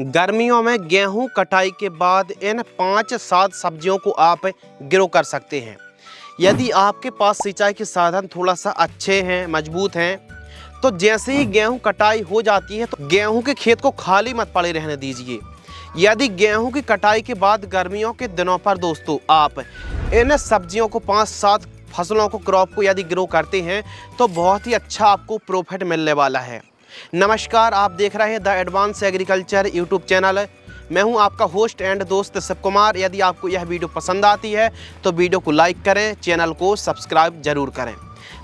गर्मियों में गेहूं कटाई के बाद इन 5-7 सब्जियों को आप ग्रो कर सकते हैं। यदि आपके पास सिंचाई के साधन थोड़ा सा अच्छे हैं, मजबूत हैं, तो जैसे ही गेहूं कटाई हो जाती है तो गेहूं के खेत को खाली मत पड़े रहने दीजिए। यदि गेहूं की कटाई के बाद गर्मियों के दिनों पर दोस्तों आप इन सब्जियों को 5-7 फसलों को क्रॉप को यदि ग्रो करते हैं तो बहुत ही अच्छा आपको प्रॉफिट मिलने वाला है। नमस्कार, आप देख रहे हैं the advance agriculture YouTube channel. मैं हूं आपका होस्ट एंड दोस्त शिव कुमार। यदि आपको यह वीडियो पसंद आती है तो वीडियो को लाइक करें, चैनल को सब्सक्राइब जरूर करें।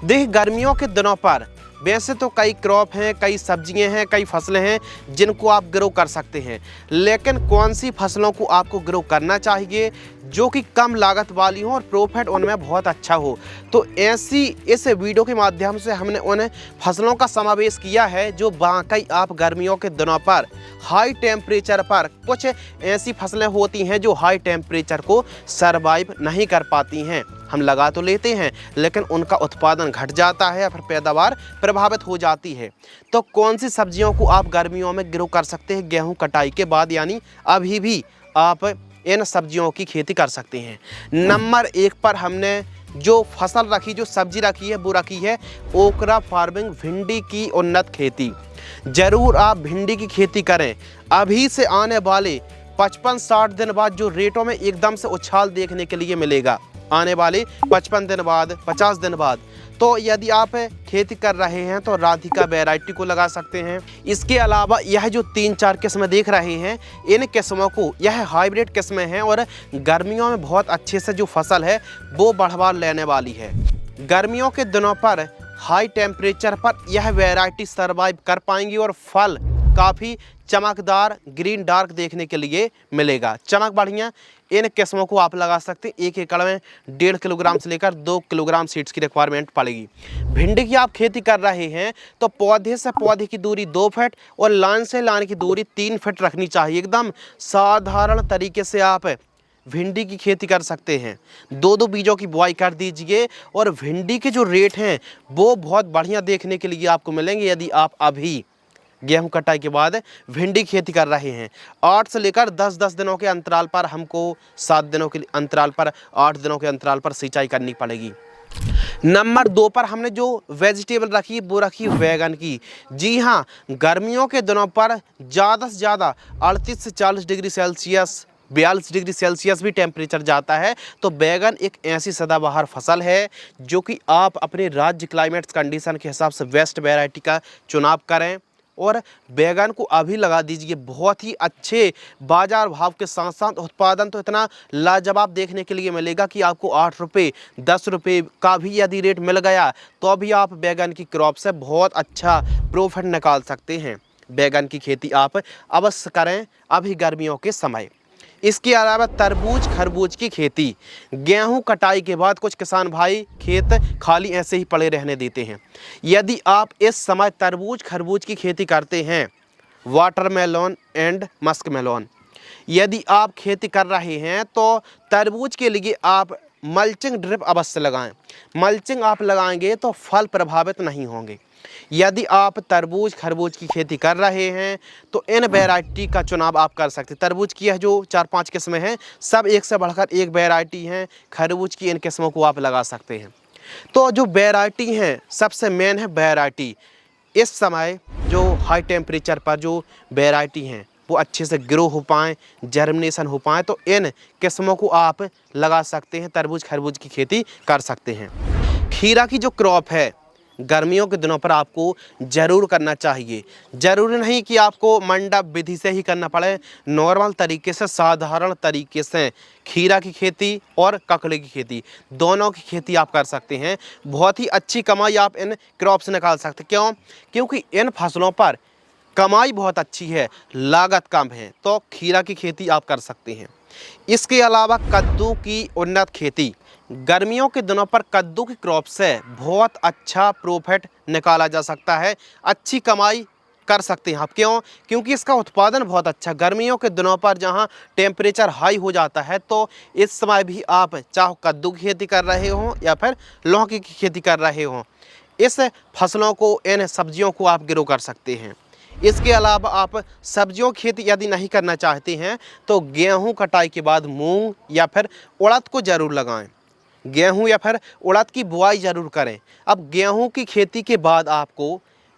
देखिए, गर्मियों के दिनों पर वैसे तो कई क्रॉप हैं, कई सब्जियां हैं, कई फसलें हैं जिनको आप ग्रो कर सकते हैं, लेकिन कौन सी फसलों को आपको ग्रो करना चाहिए जो कि कम लागत वाली हो और प्रॉफिट उनमें बहुत अच्छा हो। तो ऐसी इस वीडियो के माध्यम से हमने उन फसलों का समावेश किया है जो वाकई आप गर्मियों के दिनों पर हाई टेम्परेचर पर, कुछ ऐसी फसलें होती हैं जो हाई टेम्परेचर को सरवाइव नहीं कर पाती हैं। हम लगा तो लेते हैं लेकिन उनका उत्पादन घट जाता है या फिर पैदावार प्रभावित हो जाती है। तो कौन सी सब्जियों को आप गर्मियों में ग्रो कर सकते हैं गेहूं कटाई के बाद, यानी अभी भी आप इन सब्जियों की खेती कर सकते हैं। नंबर 1 पर हमने जो फसल रखी, जो सब्जी रखी है, वो रखी है ओकरा फार्मिंग, भिंडी की उन्नत खेती। ज़रूर आप भिंडी की खेती करें। अभी से आने वाले 55-60 दिन बाद जो रेटों में एकदम से उछाल देखने के लिए मिलेगा, आने वाले 55 दिन बाद, 50 दिन बाद, तो यदि आप खेती कर रहे हैं तो राधिका वैरायटी को लगा सकते हैं। इसके अलावा यह जो 3-4 किस्में देख रहे हैं, इन किस्मों को, यह हाइब्रिड किस्में हैं और गर्मियों में बहुत अच्छे से जो फसल है वो बढ़वा लेने वाली है। गर्मियों के दिनों पर हाई टेम्परेचर पर यह वैरायटी सर्वाइव कर पाएंगी और फल काफ़ी चमकदार ग्रीन डार्क देखने के लिए मिलेगा। चमक बढ़िया इन किस्मों को आप लगा सकते हैं। 1 एकड़ में 1.5 किलोग्राम से लेकर 2 किलोग्राम सीड्स की रिक्वायरमेंट पड़ेगी। भिंडी की आप खेती कर रहे हैं तो पौधे से पौधे की दूरी 2 फीट और लाइन से लाइन की दूरी 3 फीट रखनी चाहिए। एकदम साधारण तरीके से आप भिंडी की खेती कर सकते हैं। 2-2 बीजों की बुआई कर दीजिए और भिंडी के जो रेट हैं वो बहुत बढ़िया देखने के लिए आपको मिलेंगे यदि आप अभी गेहूं कटाई के बाद भिंडी खेती कर रहे हैं। 8 से लेकर 10-10 दिनों के अंतराल पर, हमको 7 दिनों के अंतराल पर, 8 दिनों के अंतराल पर सिंचाई करनी पड़ेगी। नंबर 2 पर हमने जो वेजिटेबल रखी वो रखी बैगन की। जी हाँ, गर्मियों के दिनों पर ज़्यादा से ज़्यादा 38 से 40 डिग्री सेल्सियस, 42 डिग्री सेल्सियस भी टेम्परेचर जाता है। तो बैगन एक ऐसी सदाबहार फसल है जो कि आप अपने राज्य क्लाइमेट्स कंडीशन के हिसाब से बेस्ट वैरायटी का चुनाव करें और बैगन को अभी लगा दीजिए। बहुत ही अच्छे बाजार भाव के साथ साथ उत्पादन तो इतना लाजवाब देखने के लिए मिलेगा कि आपको 8 रुपये 10 रुपये का भी यदि रेट मिल गया तो भी आप बैगन की क्रॉप से बहुत अच्छा प्रॉफिट निकाल सकते हैं। बैगन की खेती आप अवश्य करें अभी गर्मियों के समय। इसके अलावा तरबूज खरबूज की खेती। गेहूं कटाई के बाद कुछ किसान भाई खेत खाली ऐसे ही पड़े रहने देते हैं। यदि आप इस समय तरबूज खरबूज की खेती करते हैं, वाटरमेलन एंड मस्कमेलन, यदि आप खेती कर रहे हैं तो तरबूज के लिए आप मल्चिंग ड्रिप अवश्य लगाएं। मल्चिंग आप लगाएंगे तो फल प्रभावित नहीं होंगे। यदि आप तरबूज खरबूज की खेती कर रहे हैं तो इन वैरायटी का चुनाव आप कर सकते हैं। तरबूज की यह जो 4-5 किस्में हैं, सब एक से बढ़कर एक वैरायटी हैं। खरबूज की इन किस्मों को आप लगा सकते हैं। तो जो वैरायटी हैं, सबसे मेन है वैरायटी। इस समय जो हाई टेम्परेचर पर जो वैरायटी हैं वो अच्छे से ग्रो हो पाएँ, जर्मिनेशन हो पाएँ, तो इन किस्मों को आप लगा सकते हैं। तरबूज खरबूज की खेती कर सकते हैं। खीरा की जो क्रॉप है गर्मियों के दिनों पर आपको ज़रूर करना चाहिए। ज़रूरी नहीं कि आपको मंडप विधि से ही करना पड़े, नॉर्मल तरीके से, साधारण तरीके से खीरा की खेती और ककड़ी की खेती, दोनों की खेती आप कर सकते हैं। बहुत ही अच्छी कमाई आप इन क्रॉप से निकाल सकते हैं। क्यों? क्योंकि इन फसलों पर कमाई बहुत अच्छी है, लागत कम है, तो खीरा की खेती आप कर सकते हैं। इसके अलावा कद्दू की उन्नत खेती। गर्मियों के दिनों पर कद्दू की क्रॉप से बहुत अच्छा प्रॉफिट निकाला जा सकता है, अच्छी कमाई कर सकते हैं आप। क्यों? क्योंकि इसका उत्पादन बहुत अच्छा। गर्मियों के दिनों पर जहां टेम्परेचर हाई हो जाता है तो इस समय भी आप चाहे कद्दू की खेती कर रहे हों या फिर लौकी की खेती कर रहे हों, इस फसलों को, इन सब्जियों को आप ग्रो कर सकते हैं। इसके अलावा आप सब्जियों की खेती यदि नहीं करना चाहते हैं तो गेहूं कटाई के बाद मूंग या फिर उड़द को ज़रूर लगाएं। गेहूं या फिर उड़द की बुआई ज़रूर करें। अब गेहूं की खेती के बाद आपको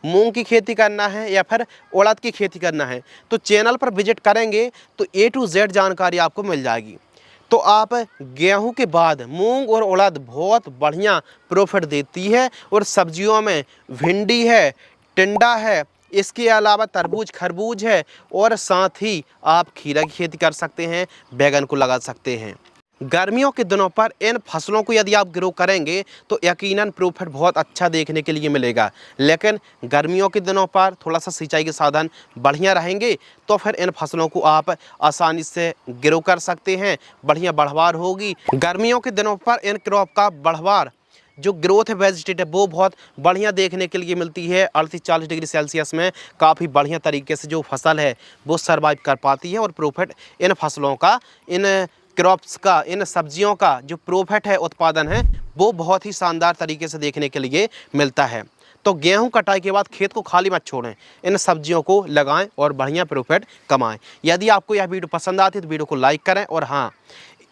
मूंग की खेती करना है या फिर उड़द की खेती करना है तो चैनल पर विजिट करेंगे तो A to Z जानकारी आपको मिल जाएगी। तो आप गेहूं के बाद मूंग और उड़द बहुत बढ़िया प्रॉफिट देती है। और सब्जियों में भिंडी है, टिंडा है, इसके अलावा तरबूज खरबूज है और साथ ही आप खीरा की खेती कर सकते हैं, बैगन को लगा सकते हैं। गर्मियों के दिनों पर इन फसलों को यदि आप ग्रो करेंगे तो यकीनन प्रॉफिट बहुत अच्छा देखने के लिए मिलेगा। लेकिन गर्मियों के दिनों पर थोड़ा सा सिंचाई के साधन बढ़िया रहेंगे तो फिर इन फसलों को आप आसानी से ग्रो कर सकते हैं, बढ़िया बढ़वार होगी। गर्मियों के दिनों पर इन क्रॉप का बढ़वार जो ग्रोथ है वेजिटेटिव वो बहुत बढ़िया देखने के लिए मिलती है। 38-40 डिग्री सेल्सियस में काफ़ी बढ़िया तरीके से जो फसल है वो सर्वाइव कर पाती है। और प्रॉफिट इन फसलों का, इन क्रॉप्स का, इन सब्जियों का जो प्रॉफिट है, उत्पादन है, वो बहुत ही शानदार तरीके से देखने के लिए मिलता है। तो गेहूं कटाई के बाद खेत को खाली मत छोड़ें, इन सब्जियों को लगाएं और बढ़िया प्रॉफिट कमाएं। यदि आपको यह वीडियो पसंद आती है तो वीडियो को लाइक करें। और हाँ,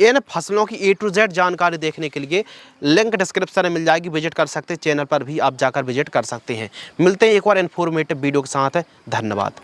इन फसलों की A to Z जानकारी देखने के लिए लिंक डिस्क्रिप्शन में मिल जाएगी, विजिट कर सकते हैं। चैनल पर भी आप जाकर विजिट कर सकते हैं। मिलते हैं एक और इन्फॉर्मेटिव वीडियो के साथ। धन्यवाद।